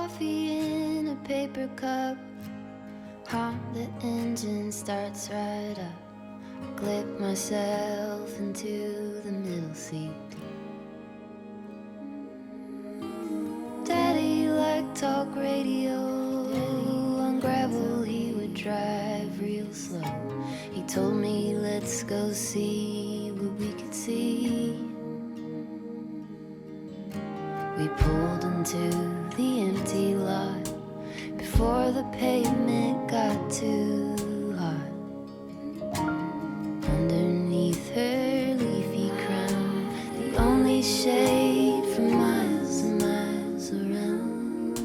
coffee in a paper cup. The engine starts right up. Clip myself into the middle seat. Daddy liked talk radio. On gravel he would drive real slow. He told me let's go see what we could see. We pulled into the empty lot before the pavement got too hot. Underneath her leafy crown, the only shade for miles and miles around.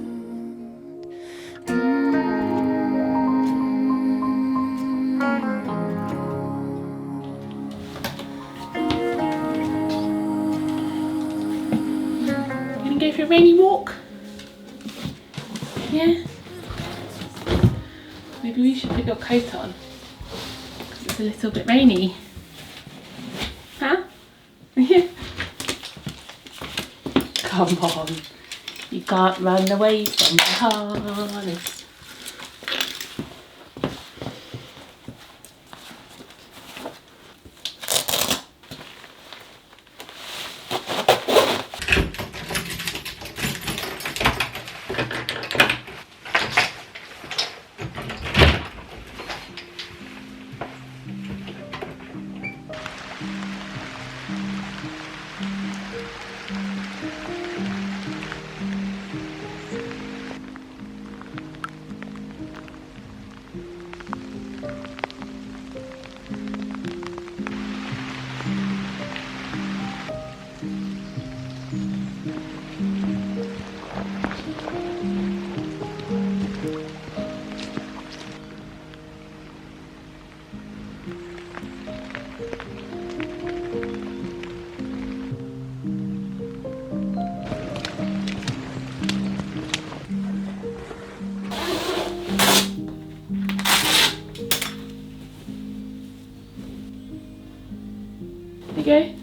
Gonna go for a rainy walk? Yeah? Maybe we should put your coat on, because it's a little bit rainy. Huh? Yeah. Come on. You can't run away from the harness. There you go.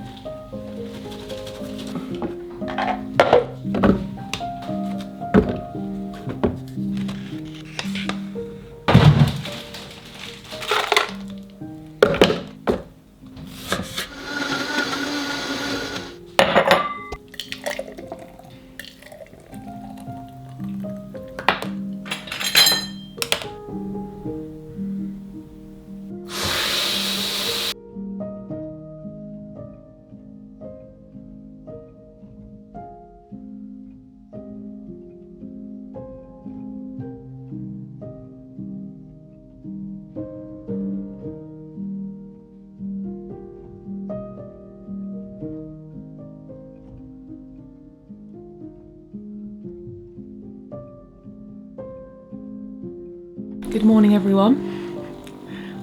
Good morning everyone.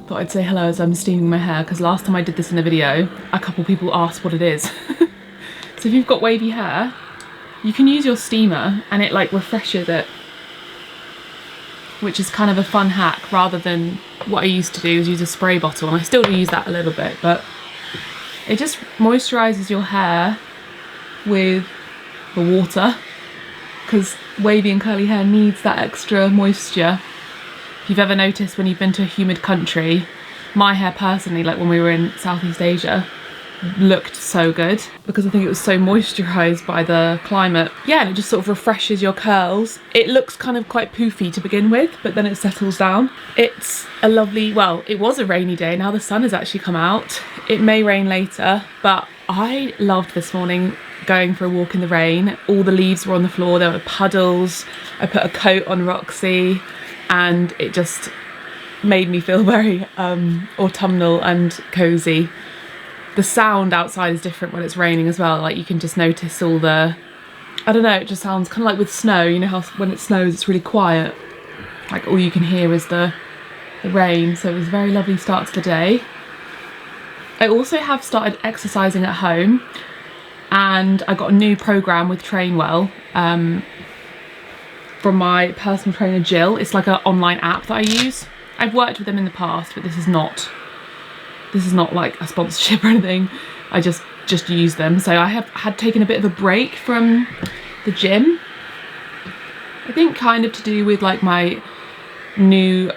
Thought I'd say hello as I'm steaming my hair, because last time I did this in a video a couple people asked what it is. So if you've got wavy hair, you can use your steamer and it like refreshes it, which is kind of a fun hack, rather than what I used to do is use a spray bottle, and I still do use that a little bit, but it just moisturizes your hair with the water, because wavy and curly hair needs that extra moisture. If you've ever noticed when you've been to a humid country, my hair personally, like when we were in Southeast Asia, looked so good because I think it was so moisturized by the climate. Yeah, and it just sort of refreshes your curls. It looks kind of quite poofy to begin with, but then it settles down. It's a lovely, well, it was a rainy day. Now the sun has actually come out. It may rain later, but I loved this morning going for a walk in the rain. All the leaves were on the floor, there were puddles. I put a coat on Roxy, and it just made me feel very autumnal and cozy. The sound outside is different when it's raining as well. Like you can just notice all the, I don't know, it just sounds kind of like with snow. You know how when it snows it's really quiet. Like all you can hear is the rain. So it was a very lovely start to the day. I also have started exercising at home, and I got a new program with Trainwell from my personal trainer Jill. It's like an online app that I use. I've worked with them in the past, but this is not like a sponsorship or anything. I just use them. So I had taken a bit of a break from the gym, I think kind of to do with like my new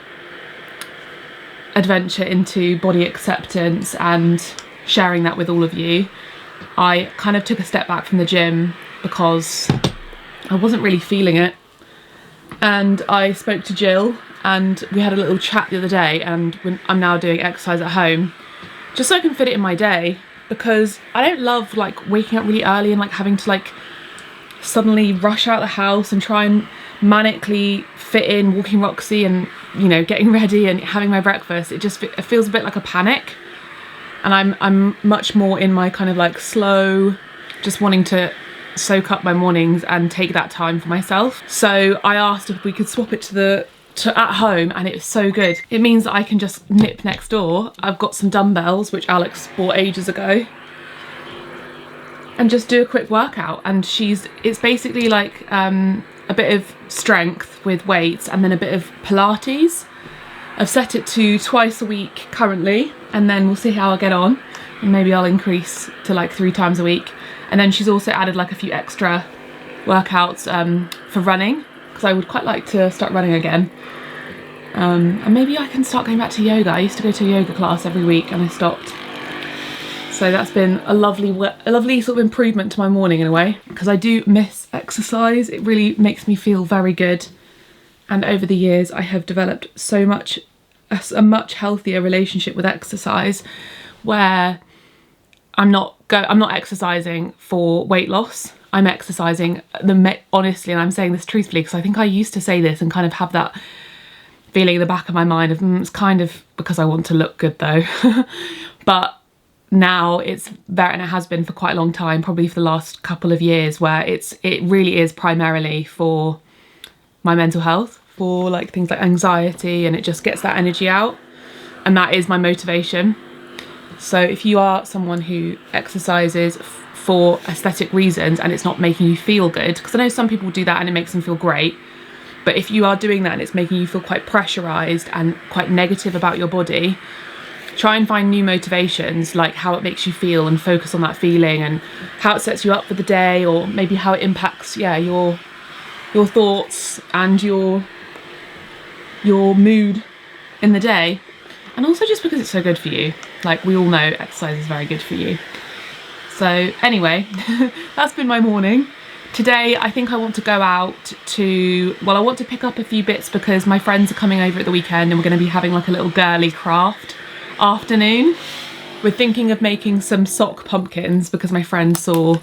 adventure into body acceptance and sharing that with all of you, I kind of took a step back from the gym because I wasn't really feeling it. And I spoke to Jill and we had a little chat the other day, and I'm now doing exercise at home just so I can fit it in my day, because I don't love like waking up really early and like having to like suddenly rush out the house and try and manically fit in walking Roxy and, you know, getting ready and having my breakfast. It feels a bit like a panic, and I'm much more in my kind of like slow, just wanting to soak up my mornings and take that time for myself. So I asked if we could swap it to at home, and it was so good. It means that I can just nip next door. I've got some dumbbells which Alex bought ages ago, and just do a quick workout. And it's basically like a bit of strength with weights and then a bit of Pilates. I've set it to twice a week currently, and then we'll see how I get on, and maybe I'll increase to like 3 times a week. And then she's also added like a few extra workouts for running, because I would quite like to start running again. And maybe I can start going back to yoga. I used to go to a yoga class every week and I stopped. So that's been a lovely sort of improvement to my morning in a way, because I do miss exercise. It really makes me feel very good. And over the years I have developed a much healthier relationship with exercise, where I'm not exercising for weight loss. I'm exercising, honestly, and I'm saying this truthfully, because I think I used to say this and kind of have that feeling in the back of my mind of it's kind of because I want to look good though. But now it's very, and it has been for quite a long time, probably for the last couple of years, where it really is primarily for my mental health, for like things like anxiety, and it just gets that energy out, and that is my motivation. So if you are someone who exercises for aesthetic reasons and it's not making you feel good, because I know some people do that and it makes them feel great, but if you are doing that and it's making you feel quite pressurized and quite negative about your body, try and find new motivations, like how it makes you feel, and focus on that feeling and how it sets you up for the day, or maybe how it impacts your thoughts and your mood in the day. And also just because it's so good for you. Like, we all know exercise is very good for you. So anyway, that's been my morning. Today I think I want to go out I want to pick up a few bits, because my friends are coming over at the weekend and we're going to be having like a little girly craft afternoon. We're thinking of making some sock pumpkins, because my friend saw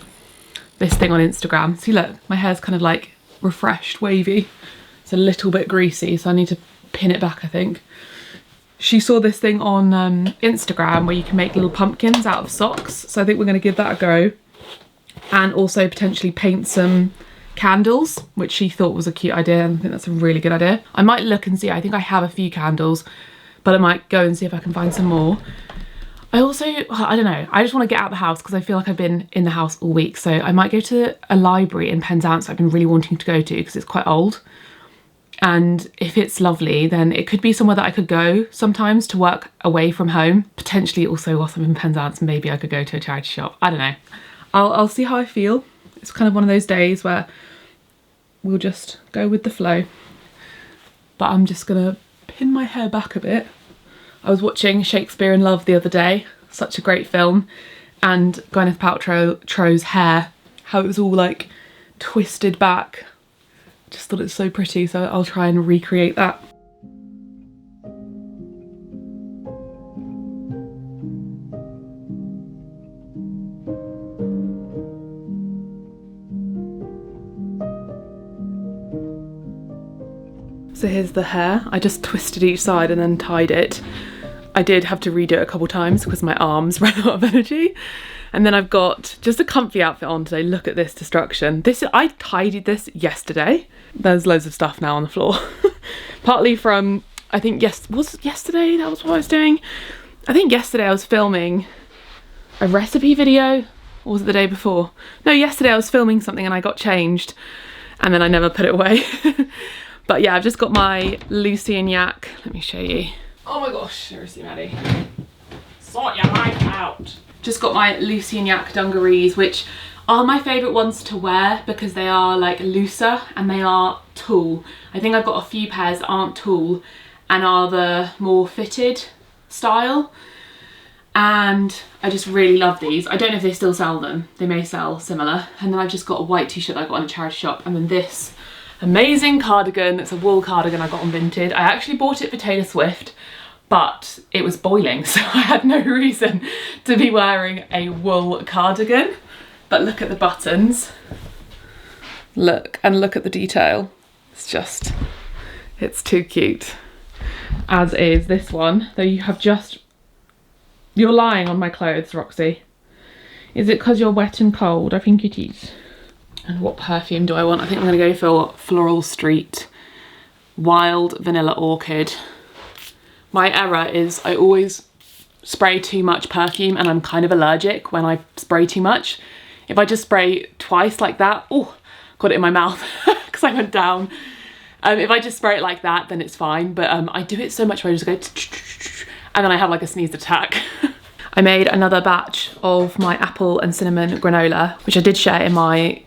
this thing on Instagram. See, look, my hair's kind of like refreshed, wavy. It's a little bit greasy, so I need to pin it back, I think. She saw this thing on Instagram where you can make little pumpkins out of socks. So I think we're going to give that a go. And also potentially paint some candles, which she thought was a cute idea. And I think that's a really good idea. I might look and see. I think I have a few candles, but I might go and see if I can find some more. I don't know. I just want to get out of the house, because I feel like I've been in the house all week. So I might go to a library in Penzance I've been really wanting to go to, because it's quite old. And if it's lovely, then it could be somewhere that I could go sometimes to work away from home. Potentially also whilst I'm in Penzance, maybe I could go to a charity shop. I don't know. I'll see how I feel. It's kind of one of those days where we'll just go with the flow. But I'm just gonna pin my hair back a bit. I was watching Shakespeare in Love the other day. Such a great film. And Gwyneth Paltrow's hair, how it was all like twisted back. Just thought it's so pretty, so I'll try and recreate that. So here's the hair. I just twisted each side and then tied it. I did have to redo it a couple times because my arms ran out of energy. And then I've got just a comfy outfit on today. Look at this destruction. I tidied this yesterday. There's loads of stuff now on the floor. Partly from, I think, was it yesterday? That was what I was doing. I think yesterday I was filming a recipe video. Or was it the day before? No, yesterday I was filming something and I got changed. And then I never put it away. But yeah, I've just got my Lucy and Yak. Let me show you. Oh my gosh, seriously, Maddie. Sort your life out. Just got my Lucy and Yak dungarees, which are my favourite ones to wear because they are like looser and they are tulle. I think I've got a few pairs that aren't tulle and are the more fitted style, and I just really love these. I don't know if they still sell them, they may sell similar. And then I've just got a white t-shirt that I got in a charity shop, and then this amazing cardigan. It's a wool cardigan I got on Vinted. I actually bought it for Taylor Swift, but it was boiling, so I had no reason to be wearing a wool cardigan. But look at the buttons. Look, and look at the detail. It's too cute. As is this one, though you have just, you're lying on my clothes, Roxy. Is it because you're wet and cold? I think it is. And what perfume do I want? I think I'm gonna go for Floral Street Wild Vanilla Orchid. My error is I always spray too much perfume, and I'm kind of allergic when I spray too much. If I just spray twice like that, oh, got it in my mouth because I went down. If I just spray it like that, then it's fine. But I do it so much where I just go and then I have like a sneeze attack. I made another batch of my apple and cinnamon granola, which I did share in my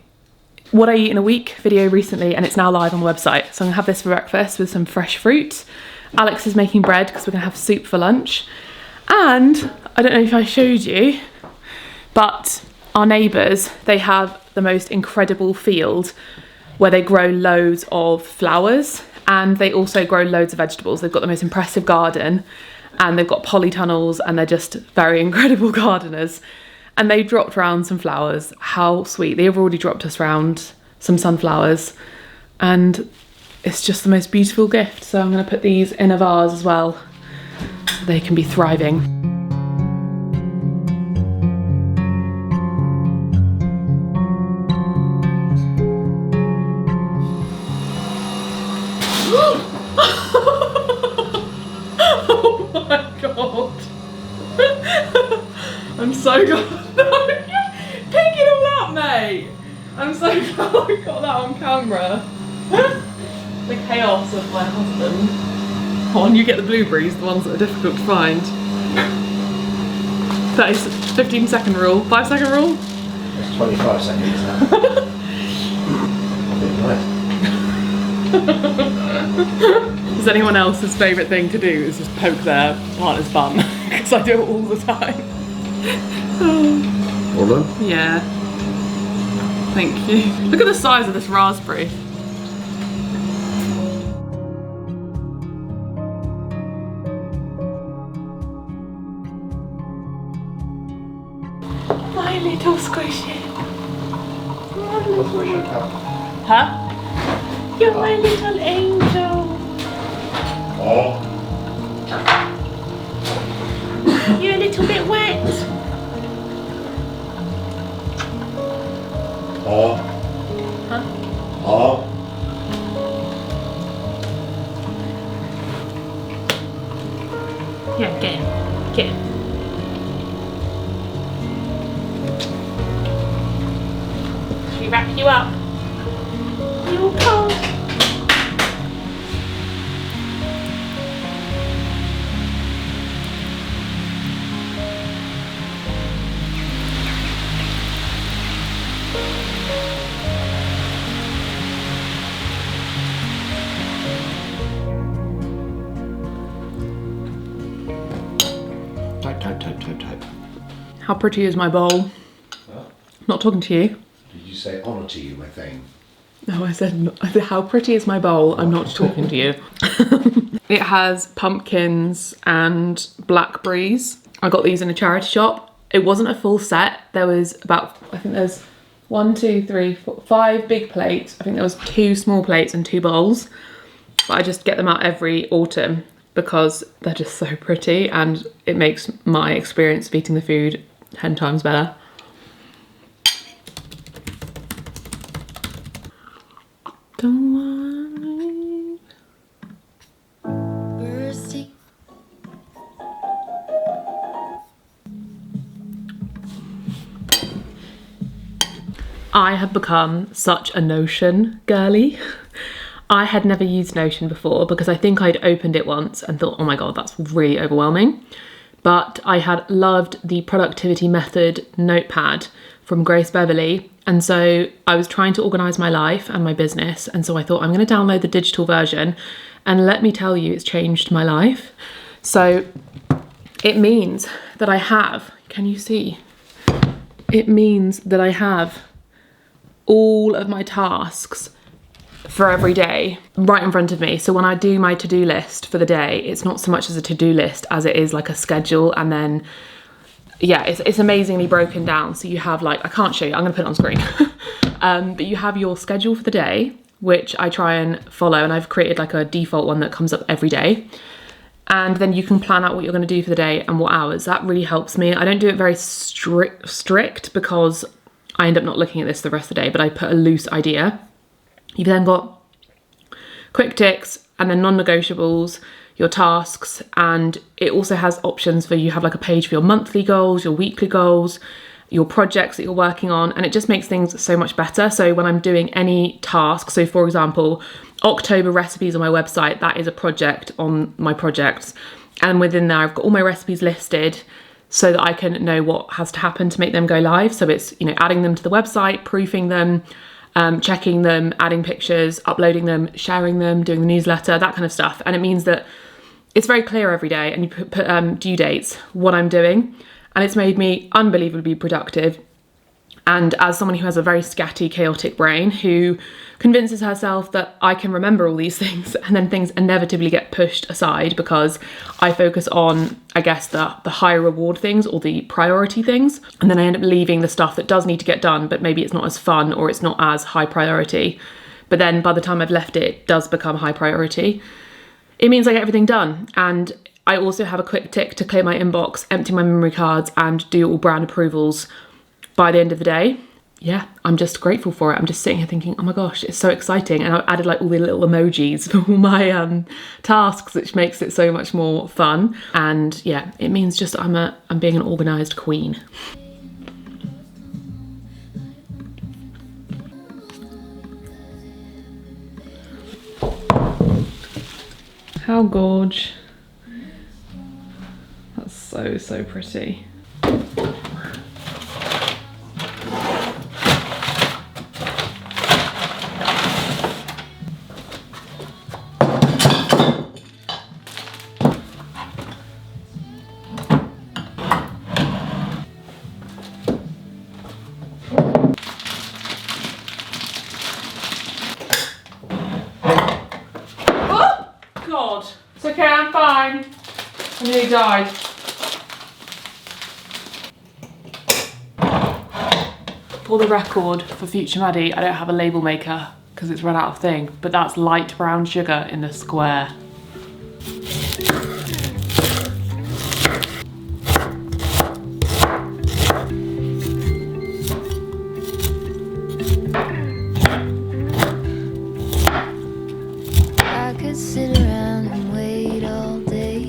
What I Eat in a Week video recently, and it's now live on the website. So I'm gonna have this for breakfast with some fresh fruit. Alex is making bread because we're gonna have soup for lunch. And I don't know if I showed you, but our neighbours, they have the most incredible field where they grow loads of flowers, and they also grow loads of vegetables. They've got the most impressive garden, and they've got polytunnels, and they're just very incredible gardeners. And they dropped round some flowers. How sweet. They've already dropped us round some sunflowers, and it's just the most beautiful gift. So I'm going to put these in a vase as well so they can be thriving. Oh my god. I'm so glad. No, pick it all up, mate. I'm so glad I got that on camera. The chaos of my husband. Come on, you get the blueberries, the ones that are difficult to find. That is 15-second rule. 5-second rule? It's 25 seconds now. Is anyone else's favourite thing to do is just poke their partner's bum? Because I do it all the time. Well done. Yeah. Thank you. Look at the size of this raspberry. My little squishy. Huh? You're my little angel. Oh. You're a little bit wet. Oh. Huh? Oh. Yeah, get him. Get him. Should we wrap you up? You're cold. Type. How pretty is my bowl? Huh? Not talking to you. Did you say honour to you, my thing? No, I said how pretty is my bowl? I'm not talking to you. It has pumpkins and blackberries. I got these in a charity shop. It wasn't a full set. There was about, I think there's 1, 2, 3, 4, 5 big plates. I think there was 2 small plates and 2 bowls. But I just get them out every autumn because they're just so pretty, and it makes my experience of eating the food 10 times better. Don't worry. Bursting. I have become such a Notion girly. I had never used Notion before because I think I'd opened it once and thought, oh my god, that's really overwhelming. But I had loved the productivity method notepad from Grace Beverley, And so I was trying to organise my life and my business. And so I thought, I'm going to download the digital version. And let me tell you, it's changed my life. So it means that I have, can you see? It means that I have all of my tasks for every day right in front of me. So when I do my to-do list for the day, it's not so much as a to-do list as it is like a schedule. And then, yeah, it's amazingly broken down. So you have like, I can't show you, I'm gonna put it on screen. But you have your schedule for the day, which I try and follow. And I've created like a default one that comes up every day. And then you can plan out what you're going to do for the day and what hours. That really helps me. I don't do it very strict because I end up not looking at this the rest of the day, but I put a loose idea. You've then got quick ticks and then non-negotiables, your tasks, and it also has options for, you have like a page for your monthly goals, your weekly goals, your projects that you're working on, and it just makes things so much better. So when I'm doing any task, so for example, October recipes on my website, that is a project on my projects. And within there, I've got all my recipes listed so that I can know what has to happen to make them go live. So it's, you know, adding them to the website, proofing them, checking them, adding pictures, uploading them, sharing them, doing the newsletter, that kind of stuff. And it means that it's very clear every day, and you put due dates, what I'm doing. And it's made me unbelievably productive. And as someone who has a very scatty, chaotic brain, who convinces herself that I can remember all these things, and then things inevitably get pushed aside because I focus on, I guess, the higher reward things or the priority things. And then I end up leaving the stuff that does need to get done, but maybe it's not as fun or it's not as high priority. But then by the time I've left it, it does become high priority. It means I get everything done. And I also have a quick tick to clear my inbox, empty my memory cards, and do all brand approvals by the end of the day. Yeah, I'm just grateful for it. I'm just sitting here thinking, oh my gosh, it's so exciting. And I've added like all the little emojis for all my tasks, which makes it so much more fun. And yeah, it means just I'm being an organised queen. How gorge. That's so pretty. God. It's okay, I'm fine. I nearly died. For the record, for future Maddie, I don't have a label maker because it's run out of thing, but that's light brown sugar in the square. I could sit around and wait all day.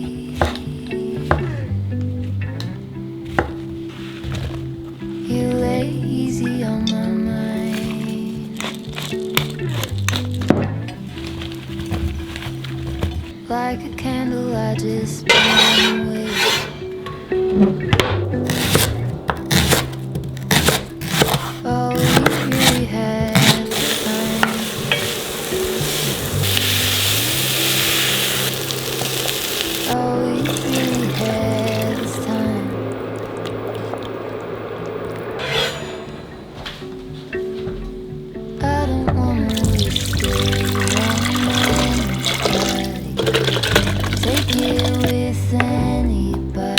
You're lazy on my mind, like a candle I just burn away. Oh, you really had the time. Oh, you really had this time. I don't wanna waste it on anybody. Take it with anybody but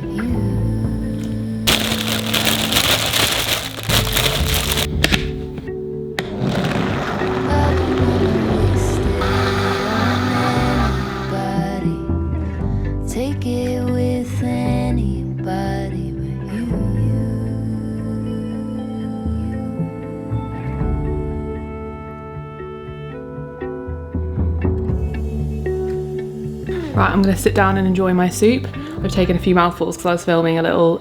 you. I don't wanna waste it on anybody. Take it with anybody but you. Right, I'm going to sit down and enjoy my soup. I've taken a few mouthfuls because I was filming a little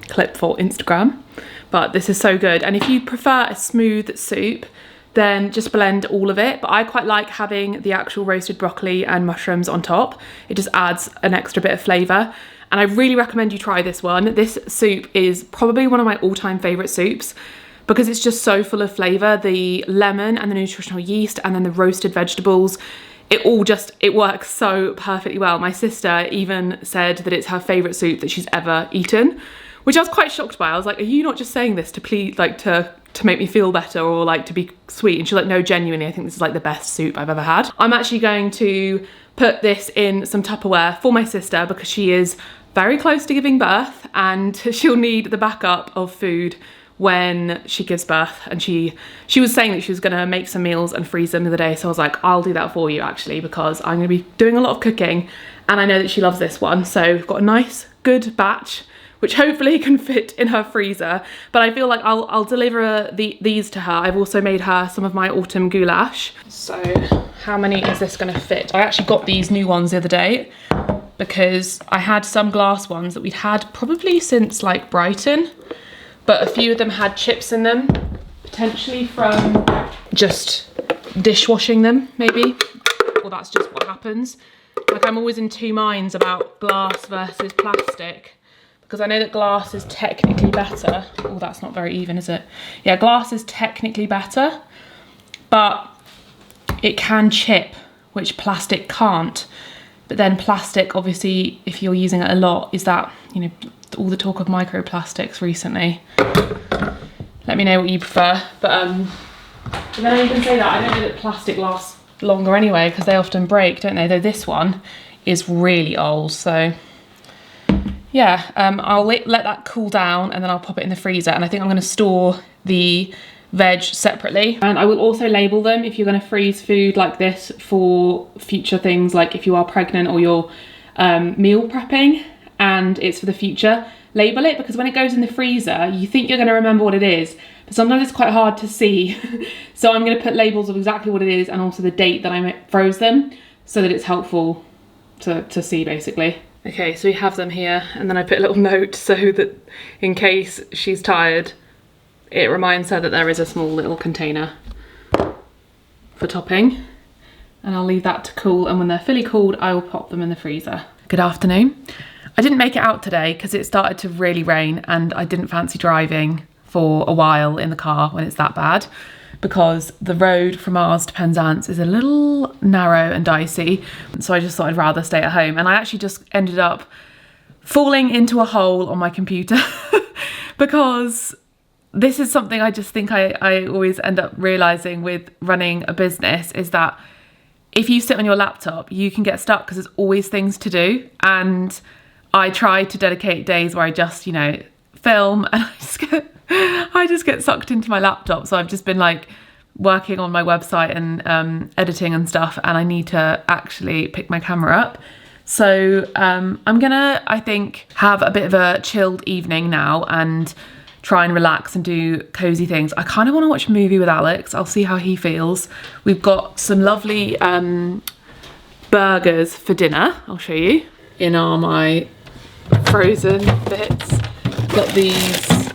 clip for Instagram, but this is so good. And if you prefer a smooth soup, then just blend all of it. But I quite like having the actual roasted broccoli and mushrooms on top. It just adds an extra bit of flavour. And I really recommend you try this one. This soup is probably one of my all-time favourite soups because it's just so full of flavour. The lemon and the nutritional yeast and then the roasted vegetables, it works so perfectly well. My sister even said that it's her favourite soup that she's ever eaten, which I was quite shocked by. I was like, are you not just saying this to please, like to make me feel better or like to be sweet? And she's like, no, genuinely, I think this is like the best soup I've ever had. I'm actually going to put this in some Tupperware for my sister because she is very close to giving birth and she'll need the backup of food when she gives birth. And she was saying that she was gonna make some meals and freeze them the other day. So I was like, I'll do that for you actually, because I'm gonna be doing a lot of cooking and I know that she loves this one. So we've got a nice, good batch, which hopefully can fit in her freezer. But I feel like I'll deliver these to her. I've also made her some of my autumn goulash. So how many is this gonna fit? I actually got these new ones the other day because I had some glass ones that we'd had probably since like Brighton, but a few of them had chips in them, potentially from just dishwashing them maybe, or that's just what happens. Like I'm always in two minds about glass versus plastic, because I know that glass is technically better. Oh, that's not very even, is it? Yeah, glass is technically better, but it can chip, which plastic can't. But then plastic, obviously, if you're using it a lot, is that, you know, all the talk of microplastics recently. Let me know what you prefer. But then I can say that I don't know that plastic lasts longer anyway, because they often break, don't they? Though this one is really old, so yeah, I'll let that cool down and then I'll pop it in the freezer. And I think I'm going to store the veg separately. And I will also label them if you're going to freeze food like this for future things, like if you are pregnant or you're meal prepping and it's for the future, label it, because when it goes in the freezer, you think you're going to remember what it is, but sometimes it's quite hard to see. So I'm going to put labels of exactly what it is and also the date that I froze them so that it's helpful to see basically. Okay, so we have them here, and then I put a little note so that in case she's tired, it reminds her that there is a small little container for topping. And I'll leave that to cool, and when they're fully cooled, I will pop them in the freezer. Good afternoon. I didn't make it out today because it started to really rain and I didn't fancy driving for a while in the car when it's that bad, because the road from ours to Penzance is a little narrow and dicey. So I just thought I'd rather stay at home. And I actually just ended up falling into a hole on my computer because this is something I just think I always end up realising with running a business, is that if you sit on your laptop, you can get stuck because there's always things to do. And I try to dedicate days where I just, you know, film, and I just get sucked into my laptop. So I've just been like working on my website and editing and stuff, and I need to actually pick my camera up. So I'm gonna, I think, have a bit of a chilled evening now and try and relax and do cozy things. I kind of want to watch a movie with Alex. I'll see how he feels. We've got some lovely burgers for dinner. I'll show you. In are my frozen bits. Got these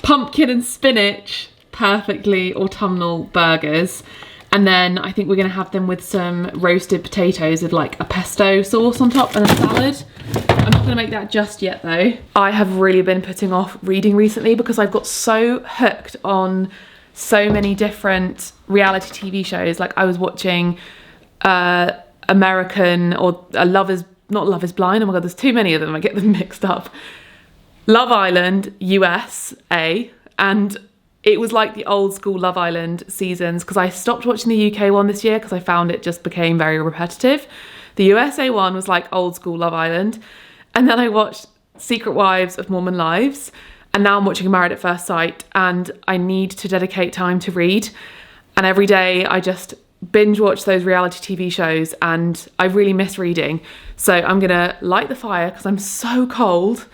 pumpkin and spinach, perfectly autumnal burgers. And then I think we're gonna have them with some roasted potatoes with like a pesto sauce on top and a salad. I'm not gonna make that just yet though. I have really been putting off reading recently because I've got so hooked on so many different reality TV shows. Like I was watching American, or not Love is Blind, oh my god, there's too many of them, I get them mixed up. Love Island USA, and it was like the old school Love Island seasons, because I stopped watching the UK one this year because I found it just became very repetitive. The USA one was like old school Love Island, and then I watched Secret Wives of Mormon Lives, and now I'm watching Married at First Sight, and I need to dedicate time to read. And every day I just binge watch those reality TV shows, and I really miss reading. So I'm gonna light the fire because I'm so cold.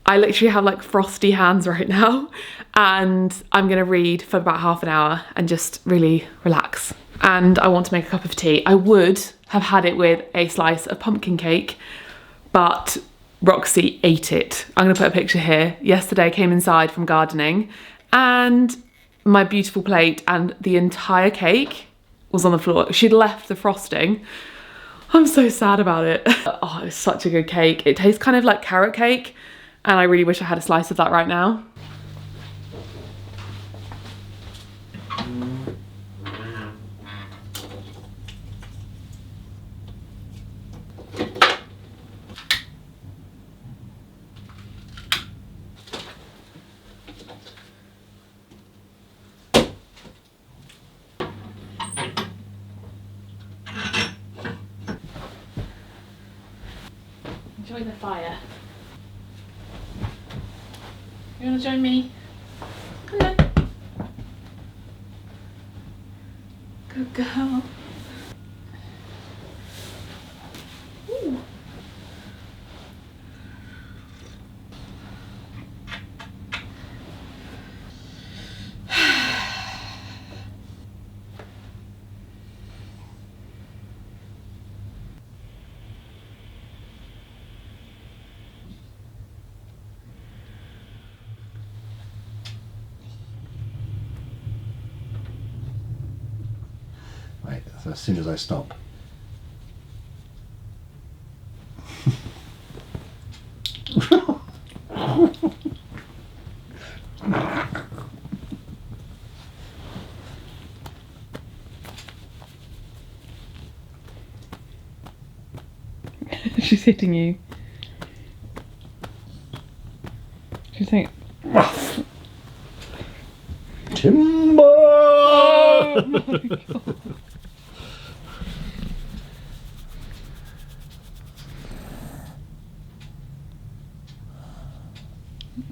I literally have like frosty hands right now, and I'm gonna read for about half an hour and just really relax. And I want to make a cup of tea. I would have had it with a slice of pumpkin cake, but Roxy ate it. I'm gonna put a picture here. Yesterday I came inside from gardening and my beautiful plate and the entire cake was on the floor. She'd left the frosting. I'm so sad about it. Oh, it was such a good cake. It tastes kind of like carrot cake, and I really wish I had a slice of that right now. Enjoy the fire. You want to join me? Come on. Good girl. Ooh. Right, so as soon as I stop. She's hitting you. She's saying, Timber! oh my god.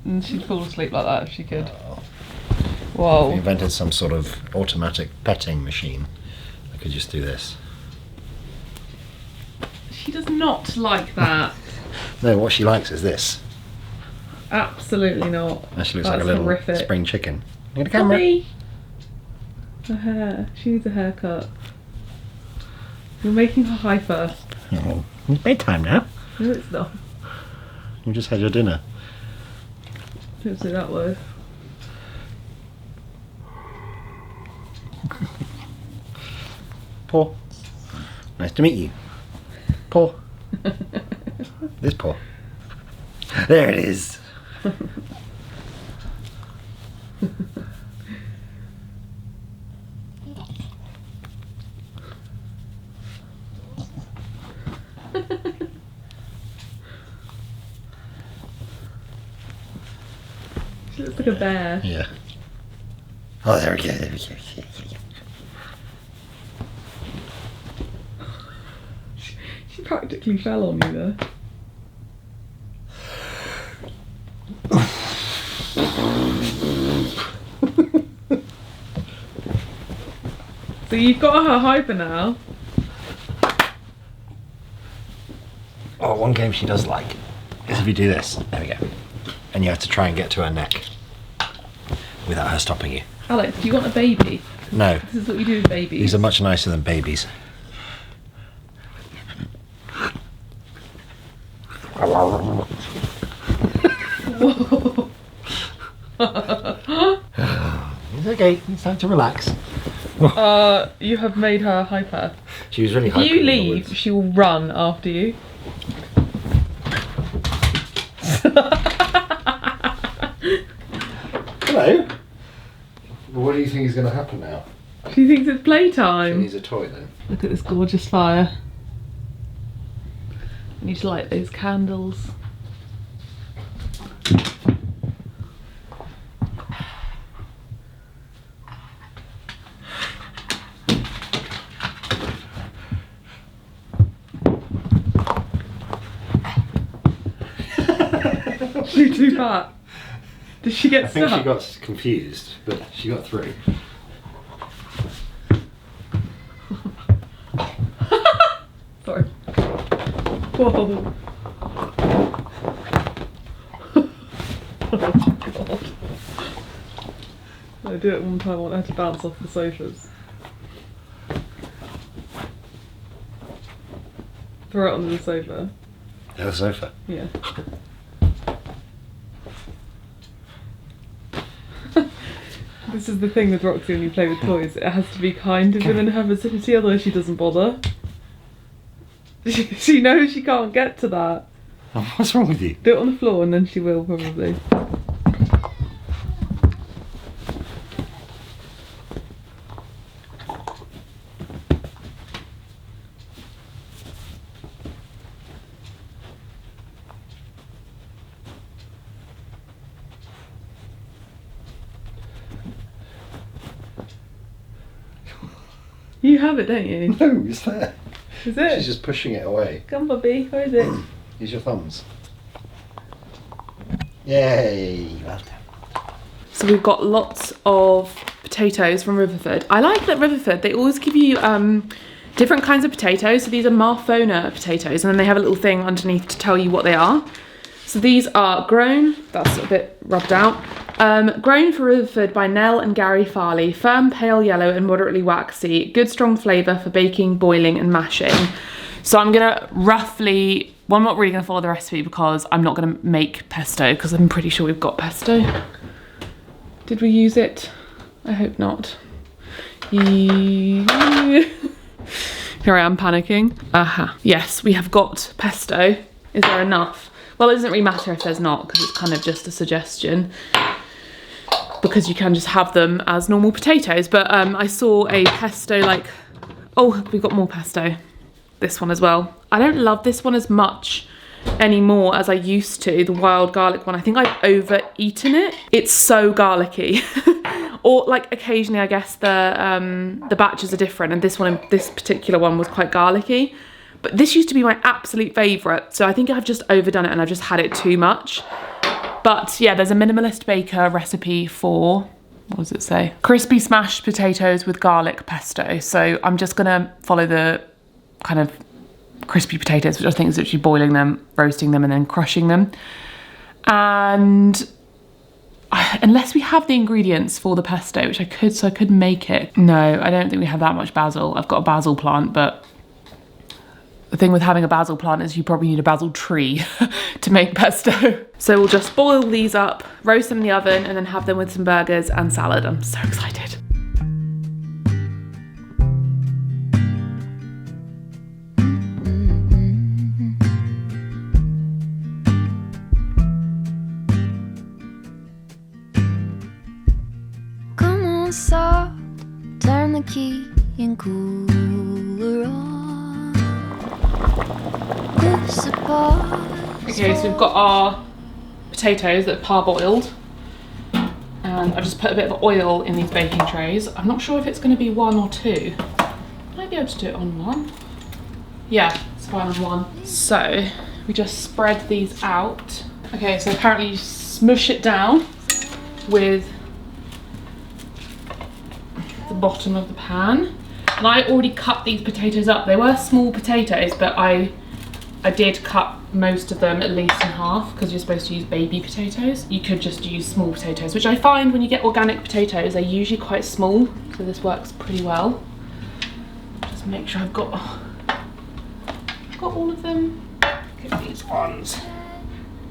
And she'd fall asleep like that if she could. We Whoa. invented some sort of automatic petting machine. I could just do this. She does not like that. No, what she likes is this. Absolutely not. Actually looks That's like a little horrific. spring chicken. Get a camera. Tommy! Her hair. She needs a haircut. You're making her hyper. Oh, it's bedtime now. No, it's not. You just had your dinner. Don't say that word. Paw. Nice to meet you. Paw. This paw. There it is. She looks like a bear. Yeah. Oh, there we go. There we go. Yeah, yeah, yeah. She practically fell on you there. So you've got her hyper now. Oh, one game she does like is if you do this. There we go. And you have to try and get to her neck without her stopping you. Alex, do you want a baby? No, This is what you do with babies. these are much nicer than babies. Whoa. It's okay. It's time to relax. You have made her hyper. She was really If hyper you in the leave, woods. she will run after you. Hello. Well, what do you think is going to happen now? She thinks it's She playtime. needs a toy then. Look at this gorgeous fire. I need to light those candles. She's too fat. Did she get I think stuck? she got confused, but she got through. Sorry. Whoa. Oh god. I did it one time, I want her to bounce off the sofas. Throw it onto the sofa. The sofa. Yeah. This is the thing with Roxy when you play with toys. It has to be kind of within her vicinity, otherwise she doesn't bother. She knows she can't get to that. Oh, what's wrong with you? Do it on the floor and then she will probably. You have it, don't you? No, it's there. Is it? She's just pushing it away. Come, Bobby. Where is it? Use your thumbs. Yay! Well done. So we've got lots of potatoes from Riverford. I like that Riverford, they always give you different kinds of potatoes. So these are Marfona potatoes, and then they have a little thing underneath to tell you what they are. So these are grown, that's a bit rubbed out, grown for Riverford by Nell and Gary Farley, firm pale yellow and moderately waxy, good strong flavour for baking, boiling and mashing. So I'm gonna roughly, well, I'm not really gonna follow the recipe because I'm not gonna make pesto because I'm pretty sure we've got pesto. Did we use it? I hope not. Here I am panicking. Aha, yes, we have got pesto. Is there enough? Well, it doesn't really matter if there's not because it's kind of just a suggestion because you can just have them as normal potatoes. But I saw a pesto like, oh, we've got more pesto. This one as well. I don't love this one as much anymore as I used to, the wild garlic one. I think I've overeaten it. It's so garlicky. Or like occasionally I guess the batches are different and this particular one was quite garlicky. But this used to be my absolute favourite, so I think I've just overdone it and I've just had it too much. But yeah, there's a minimalist baker recipe for, what does it say? Crispy smashed potatoes with garlic pesto. So I'm just gonna follow the kind of crispy potatoes, which I think is literally boiling them, roasting them and then crushing them. And unless we have the ingredients for the pesto, which I could make it. No, I don't think we have that much basil. I've got a basil plant, but the thing with having a basil plant is you probably need a basil tree to make pesto. So we'll just boil these up, roast them in the oven, and then have them with some burgers and salad. I'm so excited. Come on, soft, turn the key and cooler on. Okay, so we've got our potatoes that are parboiled, and I've just put a bit of oil in these baking trays. I'm not sure if it's going to be 1 or 2. Might be able to do it on 1. Yeah, it's fine on 1. So we just spread these out. Okay, so apparently you smush it down with the bottom of the pan. And I already cut these potatoes up. They were small potatoes, but I did cut most of them at least in half because you're supposed to use baby potatoes. You could just use small potatoes, which I find when you get organic potatoes, they're usually quite small. So this works pretty well. Just make sure I've got all of them. Look at these ones.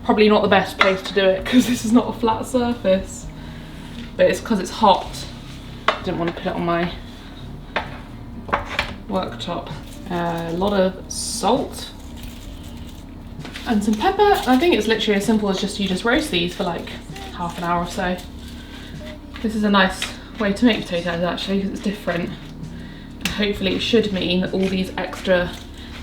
Probably not the best place to do it because this is not a flat surface, but it's because it's hot. I didn't want to put it on my worktop. A lot of salt and some pepper. I think it's literally as simple as you just roast these for like half an hour or so. This is a nice way to make potatoes actually because it's different. And hopefully it should mean that all these extra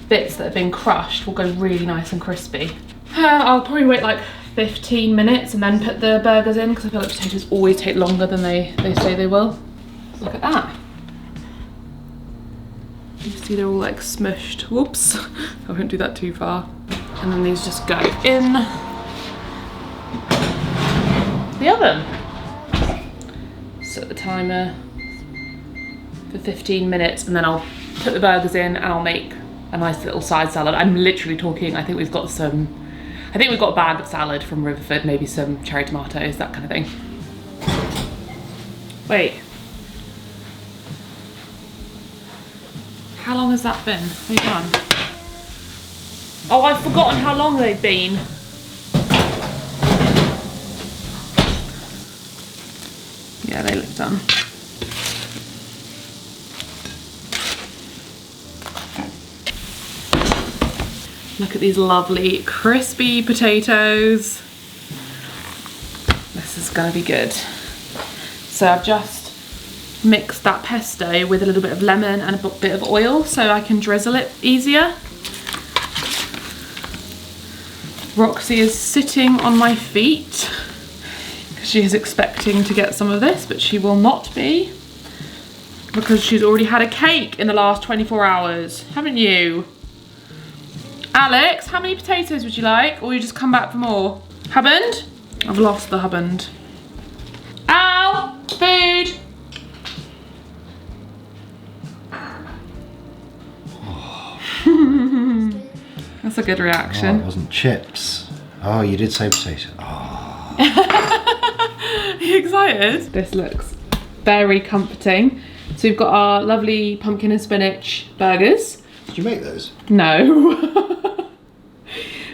bits that have been crushed will go really nice and crispy. I'll probably wait like 15 minutes and then put the burgers in because I feel like potatoes always take longer than they say they will. Look at that. You see they're all like smushed. Whoops, I won't do that too far. And then these just go in the oven. Set the timer for 15 minutes and then I'll put the burgers in and I'll make a nice little side salad. I'm literally talking, I think we've got a bag of salad from Riverford, maybe some cherry tomatoes, that kind of thing. Wait. How long has that been? What have you done? Oh, I've forgotten how long they've been. Yeah, they look done. Look at these lovely crispy potatoes. This is gonna be good. So I've just mixed that pesto with a little bit of lemon and a bit of oil so I can drizzle it easier. Roxy is sitting on my feet because she is expecting to get some of this, but she will not be because she's already had a cake in the last 24 hours, haven't you? Alex, how many potatoes would you like? Or you just come back for more? Hubband? I've lost the hubband. Al! Food! That's a good reaction. Oh, it wasn't chips. Oh, you did say potato. Oh. Are you excited? This looks very comforting. So we've got our lovely pumpkin and spinach burgers. Did you make those? No.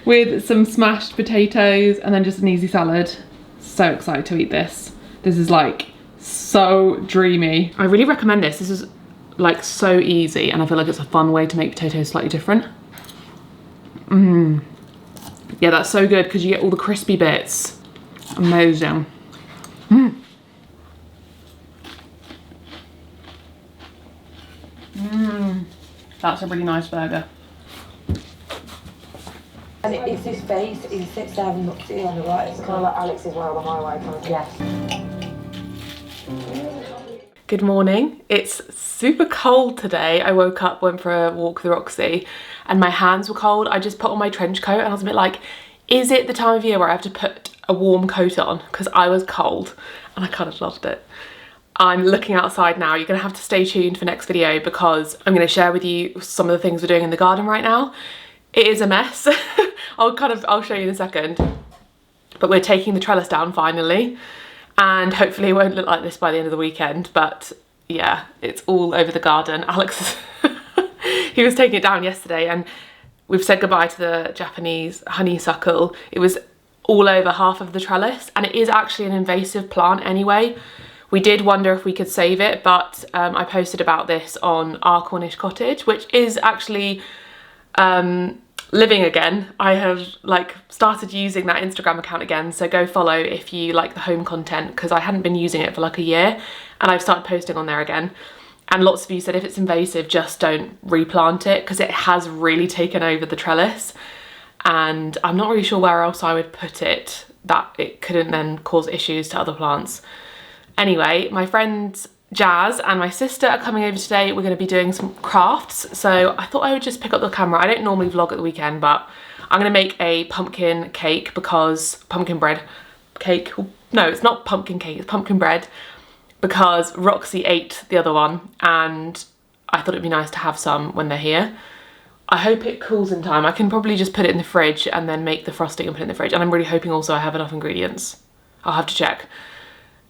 With some smashed potatoes and then just an easy salad. So excited to eat this. This is like so dreamy. I really recommend this. This is like so easy and I feel like it's a fun way to make potatoes slightly different. Yeah, that's so good because you get all the crispy bits. Amazing. That's a really nice burger. And it's his face, he sits down and looks at you on the right. It's kind of like Alex's way or the highway kind of. Yes. Good morning. It's super cold today. I woke up, went for a walk with Roxy and my hands were cold. I just put on my trench coat and I was a bit like, is it the time of year where I have to put a warm coat on? Because I was cold and I kind of loved it. I'm looking outside now. You're gonna have to stay tuned for next video because I'm gonna share with you some of the things we're doing in the garden right now. It is a mess. I'll show you in a second. But we're taking the trellis down finally. And hopefully it won't look like this by the end of the weekend. But yeah, it's all over the garden. Alex, he was taking it down yesterday and we've said goodbye to the Japanese honeysuckle. It was all over half of the trellis and it is actually an invasive plant anyway. We did wonder if we could save it, but I posted about this on our Cornish cottage, which is actually living again. I have like started using that Instagram account again, so go follow if you like the home content because I hadn't been using it for like a year and I've started posting on there again. And lots of you said if it's invasive, just don't replant it because it has really taken over the trellis. And I'm not really sure where else I would put it that it couldn't then cause issues to other plants. Anyway, my friends Jazz and my sister are coming over today. We're going to be doing some crafts. So I thought I would just pick up the camera. I don't normally vlog at the weekend, but I'm going to make a pumpkin cake because pumpkin bread cake. No, it's not pumpkin cake, it's pumpkin bread because Roxy ate the other one and I thought it'd be nice to have some when they're here. I hope it cools in time. I can probably just put it in the fridge and then make the frosting and put it in the fridge. And I'm really hoping also I have enough ingredients. I'll have to check.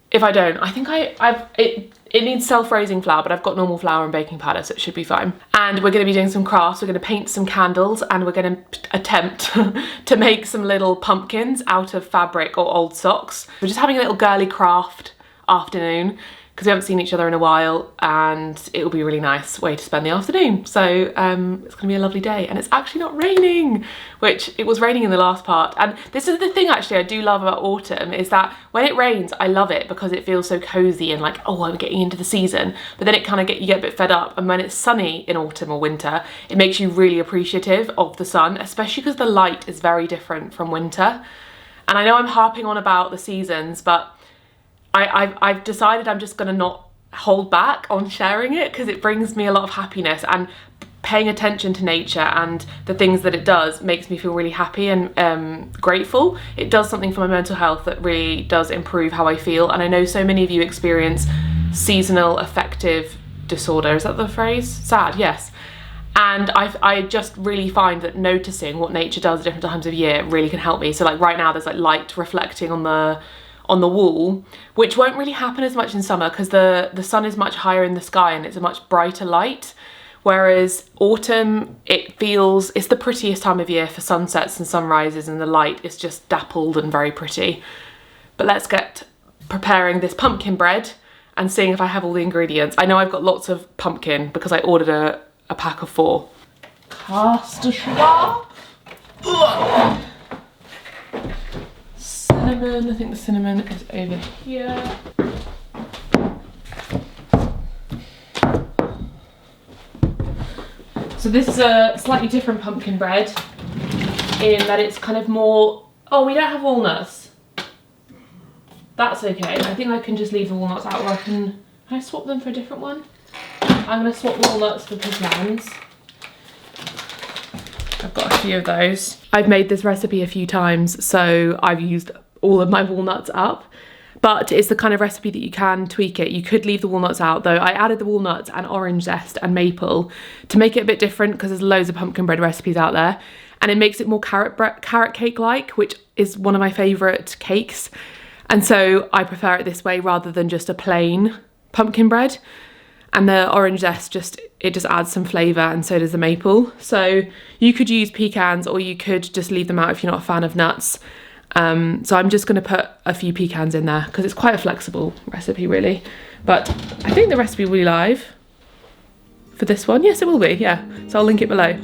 If I don't, I think it needs self-raising flour, but I've got normal flour and baking powder, so it should be fine. And we're going to be doing some crafts. We're going to paint some candles and we're going to attempt to make some little pumpkins out of fabric or old socks. We're just having a little girly craft afternoon because we haven't seen each other in a while and it will be a really nice way to spend the afternoon. So it's going to be a lovely day and it's actually not raining, which it was raining in the last part. And this is the thing actually I do love about autumn is that when it rains, I love it because it feels so cozy and like, oh, I'm getting into the season. But then it kind of you get a bit fed up. And when it's sunny in autumn or winter, it makes you really appreciative of the sun, especially because the light is very different from winter. And I know I'm harping on about the seasons, but I've decided I'm just going to not hold back on sharing it because it brings me a lot of happiness and paying attention to nature and the things that it does makes me feel really happy and grateful. It does something for my mental health that really does improve how I feel. And I know so many of you experience seasonal affective disorder. Is that the phrase? SAD, yes. And I just really find that noticing what nature does at different times of year really can help me. So like right now there's like light reflecting on the wall, which won't really happen as much in summer because the sun is much higher in the sky and it's a much brighter light. Whereas autumn, it's the prettiest time of year for sunsets and sunrises and the light is just dappled and very pretty. But let's get preparing this pumpkin bread and seeing if I have all the ingredients. I know I've got lots of pumpkin because I ordered a pack of 4. Caster sugar. Cinnamon, I think the cinnamon is over here. So this is a slightly different pumpkin bread in that it's kind of more, oh, we don't have walnuts. That's okay. I think I can just leave the walnuts out, or can I swap them for a different one? I'm going to swap walnuts for pecans. I've got a few of those. I've made this recipe a few times, so I've used all of my walnuts up. But it's the kind of recipe that you can tweak it. You could leave the walnuts out though. I added the walnuts and orange zest and maple to make it a bit different because there's loads of pumpkin bread recipes out there. And it makes it more carrot cake-like, which is one of my favourite cakes. And so I prefer it this way rather than just a plain pumpkin bread. And the orange zest just adds some flavour, and so does the maple. So you could use pecans or you could just leave them out if you're not a fan of nuts. So I'm just going to put a few pecans in there because it's quite a flexible recipe really. But I think the recipe will be live for this one. Yes, it will be, yeah. So I'll link it below.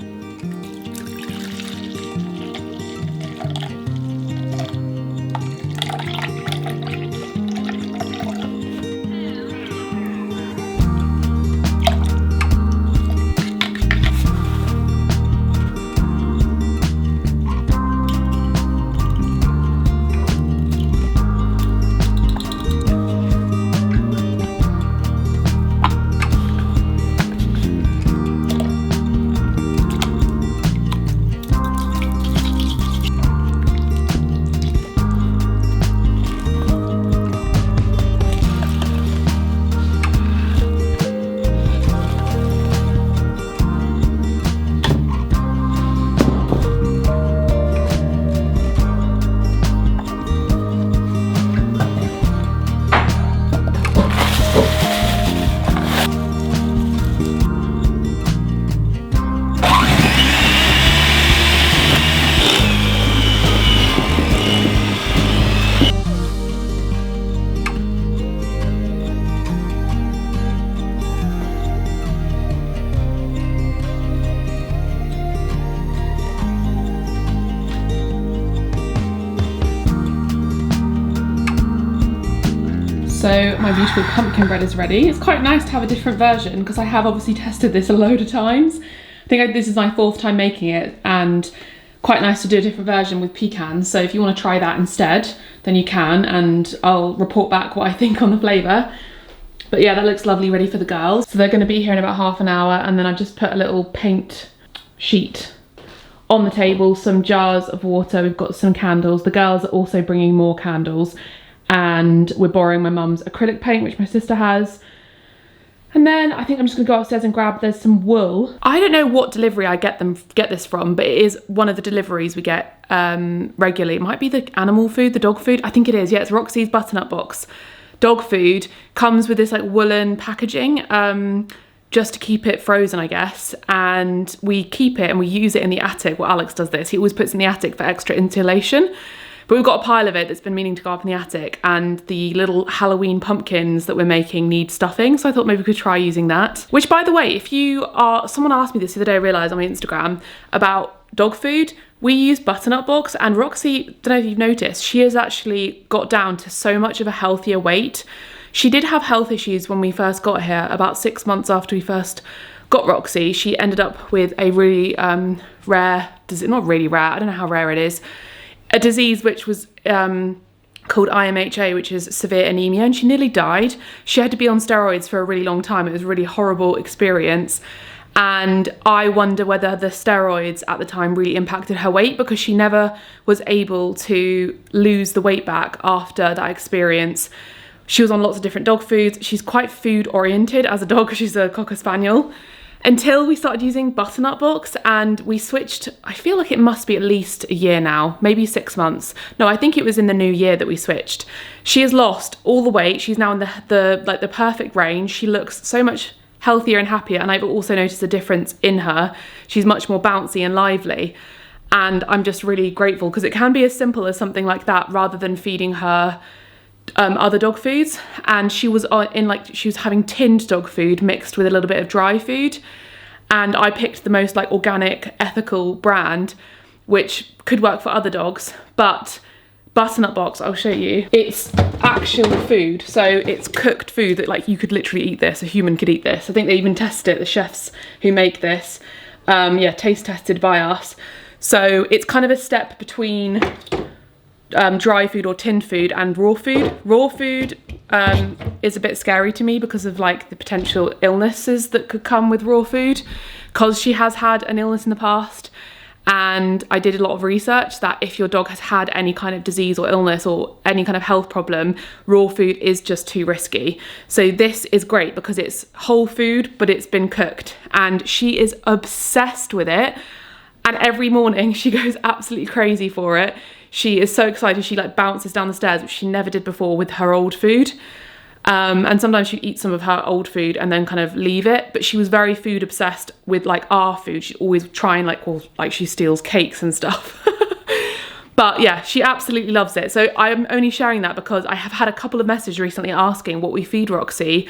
So my beautiful pumpkin bread is ready. It's quite nice to have a different version because I have obviously tested this a load of times. I think this is my 4th time making it, and quite nice to do a different version with pecans. So if you want to try that instead, then you can, and I'll report back what I think on the flavour. But yeah, that looks lovely, ready for the girls. So they're going to be here in about half an hour, and then I've just put a little paint sheet on the table, some jars of water, we've got some candles. The girls are also bringing more candles, and we're borrowing my mum's acrylic paint, which my sister has. And then I think I'm just gonna go upstairs and grab, there's some wool. I don't know what delivery I get this from, but it is one of the deliveries we get regularly. It might be the animal food, the dog food. I think it is, yeah, it's Roxy's butternut box. Dog food comes with this like woolen packaging, just to keep it frozen, I guess. And we keep it and we use it in the attic. Well, Alex does this. He always puts it in the attic for extra insulation. But we've got a pile of it that's been meaning to go up in the attic, and the little Halloween pumpkins that we're making need stuffing, so I thought maybe we could try using that. Which, by the way, someone asked me this the other day, I realised on my Instagram, about dog food. We use butternut box, and Roxy, don't know if you've noticed, she has actually got down to so much of a healthier weight. She did have health issues when we first got here, about 6 months after we first got Roxy. She ended up with a really rare, not really rare, I don't know how rare it is, a disease which was called IMHA, which is severe anemia, and she nearly died. She had to be on steroids for a really long time. It was a really horrible experience. And I wonder whether the steroids at the time really impacted her weight, because she never was able to lose the weight back after that experience. She was on lots of different dog foods. She's quite food oriented as a dog because she's a Cocker Spaniel. Until we started using butternut box, and we switched, I feel like it must be at least a year now, maybe 6 months. No, I think it was in the new year that we switched. She has lost all the weight. She's now in the perfect range. She looks so much healthier and happier, and I've also noticed a difference in her. She's much more bouncy and lively, and I'm just really grateful, because it can be as simple as something like that rather than feeding her other dog foods. And she was she was having tinned dog food mixed with a little bit of dry food, and I picked the most like organic, ethical brand, which could work for other dogs. But butternut box, I'll show you, it's actual food, so it's cooked food that like you could literally eat this, a human could eat this. I think they even test it, the chefs who make this, yeah, taste tested by us. So it's kind of a step between dry food or tinned food and raw food. Raw food is a bit scary to me because of like the potential illnesses that could come with raw food, because she has had an illness in the past, And I did a lot of research that if your dog has had any kind of disease or illness or any kind of health problem, raw food is just too risky. So this is great because it's whole food, but it's been cooked, and she is obsessed with it. And every morning she goes absolutely crazy for it. She is so excited. She like bounces down the stairs, which she never did before with her old food. And sometimes she'd eat some of her old food and then kind of leave it. But she was very food obsessed with like our food. She'd always try and like she steals cakes and stuff. But yeah, she absolutely loves it. So I'm only sharing that because I have had a couple of messages recently asking what we feed Roxy.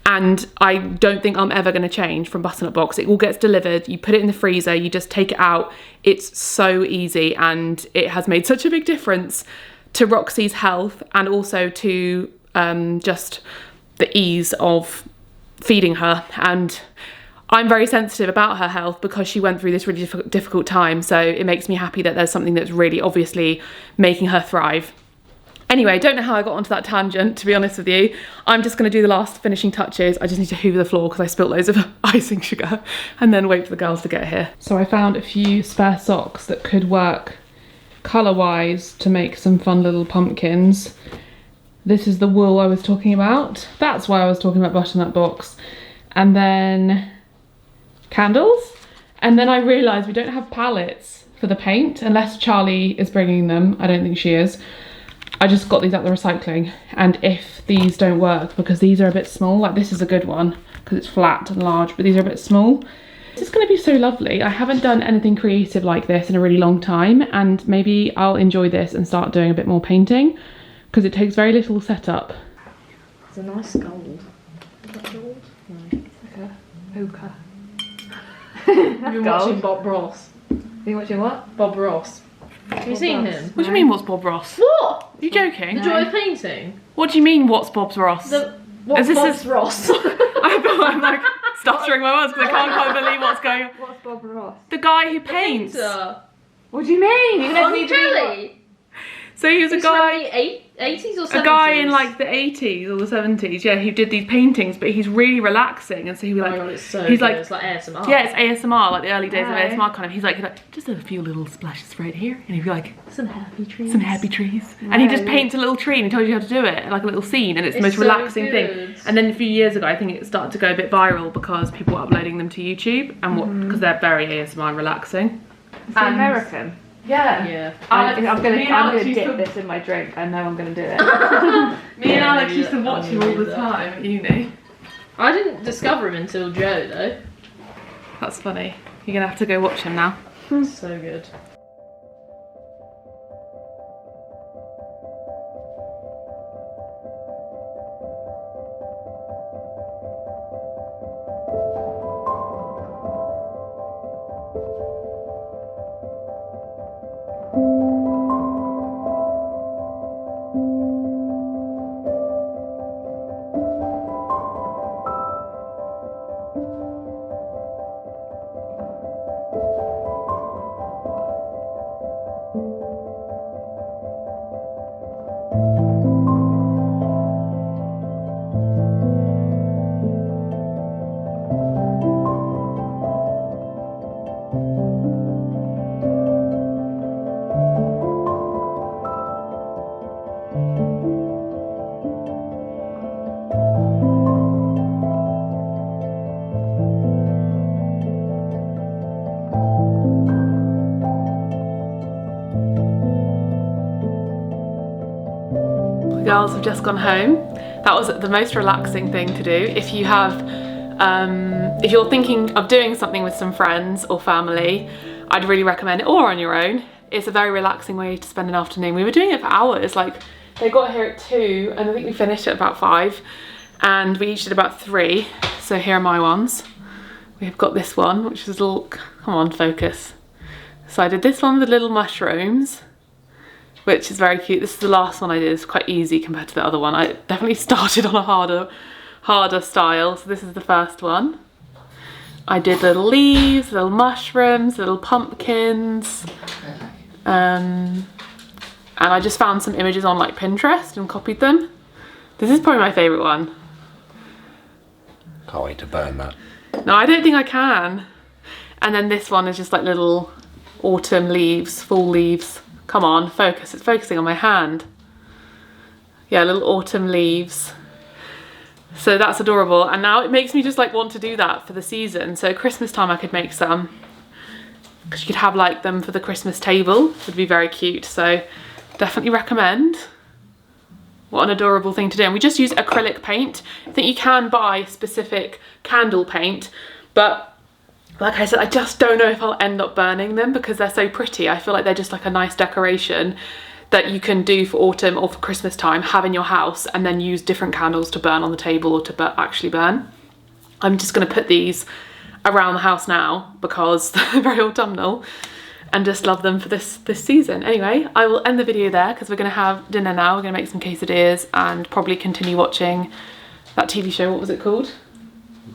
And I don't think I'm ever going to change from Butternut Box. It all gets delivered. You put it in the freezer. You just take it out. It's so easy. And it has made such a big difference to Roxy's health and also to just the ease of feeding her. And I'm very sensitive about her health because she went through this really difficult time. So it makes me happy that there's something that's really obviously making her thrive. Anyway, don't know how I got onto that tangent, to be honest with you. I'm just going to do the last finishing touches. I just need to hoover the floor because I spilt loads of icing sugar and then wait for the girls to get here. So I found a few spare socks that could work colour-wise to make some fun little pumpkins. This is the wool I was talking about. That's why I was talking about Butternut Box. And then candles. And then I realised we don't have pallets for the paint, unless Charlie is bringing them. I don't think she is. I just got these at the recycling. And if these don't work, because these are a bit small, like this is a good one, because it's flat and large, but these are a bit small. It's going to be so lovely. I haven't done anything creative like this in a really long time, and maybe I'll enjoy this and start doing a bit more painting, because it takes very little setup. It's a nice gold. Is that gold? No, it's like a ochre. Have you been watching Bob Ross? You watching what? Bob Ross. Have you seen him? What do you mean, what's Bob Ross? What? Are you joking? The Joy of Painting? What do you mean, what's Bob's Ross? What's Bob's Ross? I'm like stuttering my words because I can't quite believe what's going on. What's Bob Ross? The guy who paints. What do you mean? You On telly? So he was a guy, From the 80s or 70s? a guy in like the 80s or the 70s, yeah, who did these paintings, but he's really relaxing, and so he was Oh like, my god, it's so he's good. like, It's like ASMR. yeah, it's ASMR, like the early days Right. of ASMR kind of. He's like, just a few little splashes right here, and he'd be like, Some happy trees. some happy trees, and he just Right. paints a little tree and he tells you how to do it, like a little scene, and it's the most so relaxing thing. good. And then a few years ago, I think it started to go a bit viral because people were uploading them to YouTube, and because they're very ASMR and relaxing. Is he American? Yeah. Yeah. Alex, I'm me and gonna Alex used dip to- this in my drink. I know I'm gonna do it. Me and Alex maybe used to that- watch him all the time at uni. I didn't discover him until Joe, though. That's funny. You're gonna have to go watch him now. So good. The girls have just gone home. That was the most relaxing thing to do. If you have, if you're thinking of doing something with some friends or family, I'd really recommend it, or on your own. It's a very relaxing way to spend an afternoon. We were doing it for hours. Like, they got here at 2 and I think we finished at about 5, and we each did about 3. So here are my ones. We've got this one, which is a little, come on, focus. So I did this one with little mushrooms, which is very cute. This is the last one I did. It's quite easy compared to the other one. I definitely started on a harder style. So this is the first one. I did little leaves, little mushrooms, little pumpkins. And I just found some images on like Pinterest and copied them. This is probably my favourite one. Can't wait to burn that. No, I don't think I can. And then this one is just like little autumn leaves, fall leaves. Come on, focus, it's focusing on my hand. Yeah, little autumn leaves. So that's adorable. And now it makes me just like want to do that for the season. So Christmas time I could make some, because you could have like them for the Christmas table. It would be very cute. So definitely recommend. What an adorable thing to do. And we just use acrylic paint. I think you can buy specific candle paint, but like I said, I just don't know if I'll end up burning them because they're so pretty. I feel like they're just like a nice decoration that you can do for autumn or for Christmas time, have in your house, and then use different candles to burn on the table or to actually burn. I'm just gonna put these around the house now because they're very autumnal and just love them for this season. Anyway, I will end the video there because we're gonna have dinner now. We're gonna make some quesadillas and probably continue watching that TV show. What was it called?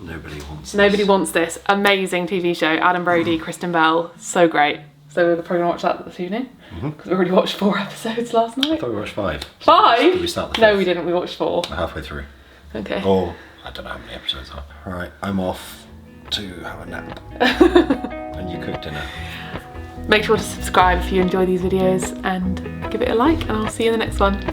Nobody Wants This. Nobody Wants This. Amazing TV show. Adam Brody, Kristen Bell, so great. So we're probably gonna watch that this evening because we already watched 4 episodes last night. I thought we watched 5. 5? Did we start the 5th? No, we didn't. We watched 4. We're halfway through. Okay. Or I don't know how many episodes are. All right, I'm off to have a nap. And you cook dinner. Make sure to subscribe if you enjoy these videos and give it a like, and I'll see you in the next one.